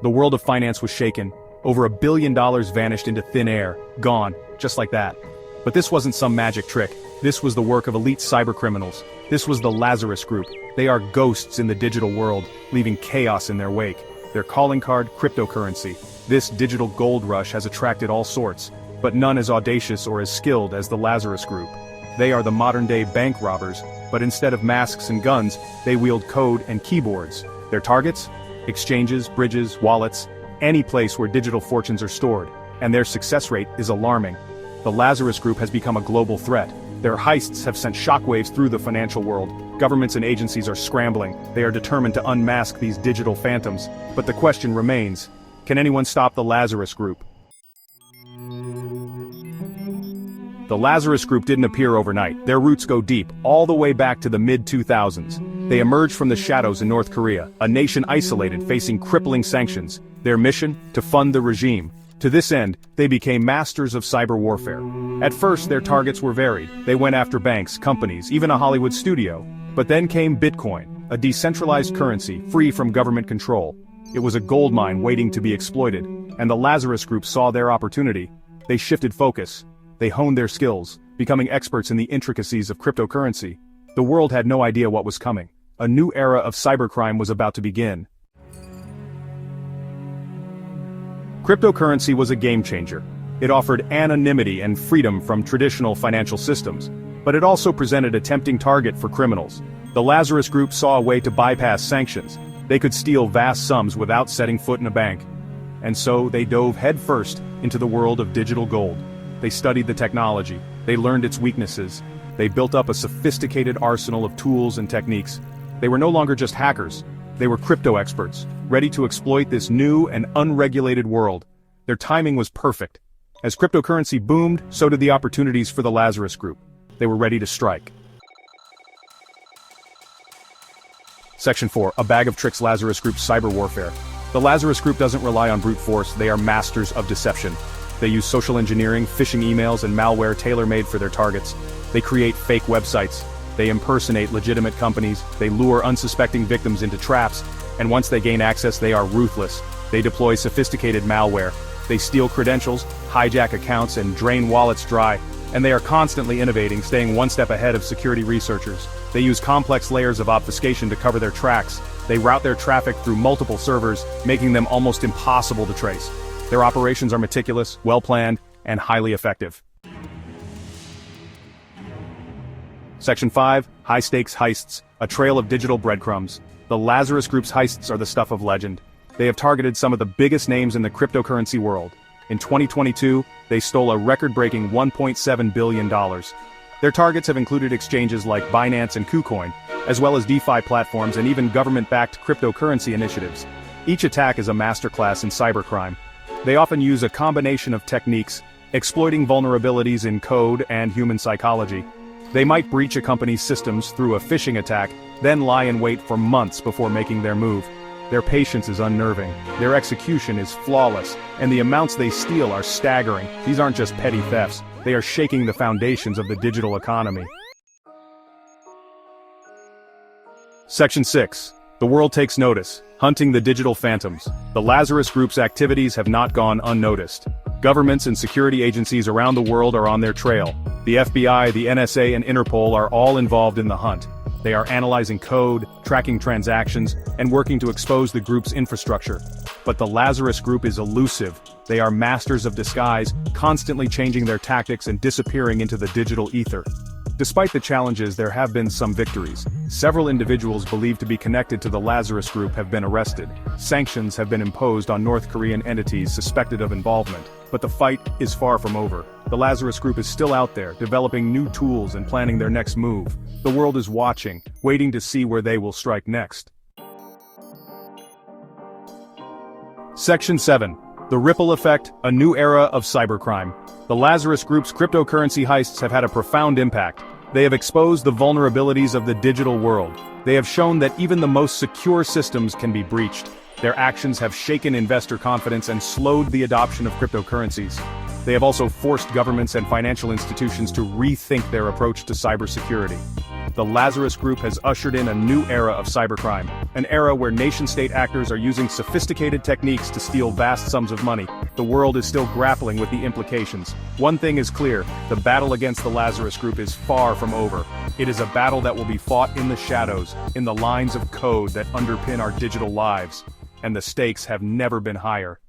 The world of finance was shaken. Over $1 billion vanished into thin air, gone, just like that. But this wasn't some magic trick. This was the work of elite cybercriminals. This was the Lazarus Group. They are ghosts in the digital world, leaving chaos in their wake. Their calling card, cryptocurrency. This digital gold rush has attracted all sorts, but none as audacious or as skilled as the Lazarus Group. They are the modern-day bank robbers, but instead of masks and guns, they wield code and keyboards. Their targets? Exchanges, bridges, wallets, any place where digital fortunes are stored, and their success rate is alarming. The Lazarus Group has become a global threat. Their heists have sent shockwaves through the financial world. Governments and agencies are scrambling. They are determined to unmask these digital phantoms. But the question remains, can anyone stop the Lazarus Group? The Lazarus Group didn't appear overnight. Their roots go deep, all the way back to the mid-2000s. They emerged from the shadows in North Korea, a nation isolated facing crippling sanctions. Their mission? To fund the regime. To this end, they became masters of cyber warfare. At first, their targets were varied. They went after banks, companies, even a Hollywood studio. But then came Bitcoin, a decentralized currency free from government control. It was a goldmine waiting to be exploited, and the Lazarus Group saw their opportunity. They shifted focus. They honed their skills, becoming experts in the intricacies of cryptocurrency. The world had no idea what was coming. A new era of cybercrime was about to begin. Cryptocurrency was a game changer. It offered anonymity and freedom from traditional financial systems, but it also presented a tempting target for criminals. The Lazarus Group saw a way to bypass sanctions. They could steal vast sums without setting foot in a bank. And so they dove headfirst into the world of digital gold. They studied the technology, they learned its weaknesses, they built up a sophisticated arsenal of tools and techniques. They were no longer just hackers, they were crypto experts, ready to exploit this new and unregulated world. Their timing was perfect. As cryptocurrency boomed, so did the opportunities for the Lazarus Group. They were ready to strike. Section 4. A bag of tricks. Lazarus Group's cyber warfare. The Lazarus Group doesn't rely on brute force, they are masters of deception. They use social engineering, phishing emails, and malware tailor-made for their targets. They create fake websites. They impersonate legitimate companies. They lure unsuspecting victims into traps. And once they gain access, they are ruthless. They deploy sophisticated malware. They steal credentials, hijack accounts, and drain wallets dry. And they are constantly innovating, staying one step ahead of security researchers. They use complex layers of obfuscation to cover their tracks. They route their traffic through multiple servers, making them almost impossible to trace. Their operations are meticulous, well-planned, and highly effective. Section 5. High-stakes heists, a trail of digital breadcrumbs. The Lazarus Group's heists are the stuff of legend. They have targeted some of the biggest names in the cryptocurrency world. In 2022, they stole a record-breaking $1.7 billion. Their targets have included exchanges like Binance and KuCoin, as well as DeFi platforms and even government-backed cryptocurrency initiatives. Each attack is a masterclass in cybercrime. They often use a combination of techniques, exploiting vulnerabilities in code and human psychology. They might breach a company's systems through a phishing attack, then lie in wait for months before making their move. Their patience is unnerving, their execution is flawless, and the amounts they steal are staggering. These aren't just petty thefts, they are shaking the foundations of the digital economy. Section 6. The world takes notice. Hunting the digital phantoms. The Lazarus Group's activities have not gone unnoticed. Governments and security agencies around the world are on their trail. The FBI, the NSA, and Interpol are all involved in the hunt. They are analyzing code, tracking transactions, and working to expose the group's infrastructure. But the Lazarus Group is elusive. They are masters of disguise, constantly changing their tactics and disappearing into the digital ether. Despite the challenges, there have been some victories. Several individuals believed to be connected to the Lazarus Group have been arrested. Sanctions have been imposed on North Korean entities suspected of involvement. But the fight is far from over. The Lazarus Group is still out there, developing new tools and planning their next move. The world is watching, waiting to see where they will strike next. Section 7. The Ripple Effect, a new era of cybercrime. The Lazarus Group's cryptocurrency heists have had a profound impact. They have exposed the vulnerabilities of the digital world. They have shown that even the most secure systems can be breached. Their actions have shaken investor confidence and slowed the adoption of cryptocurrencies. They have also forced governments and financial institutions to rethink their approach to cybersecurity. The Lazarus Group has ushered in a new era of cybercrime, an era where nation-state actors are using sophisticated techniques to steal vast sums of money. The world is still grappling with the implications. One thing is clear, the battle against the Lazarus Group is far from over. It is a battle that will be fought in the shadows, in the lines of code that underpin our digital lives. And the stakes have never been higher.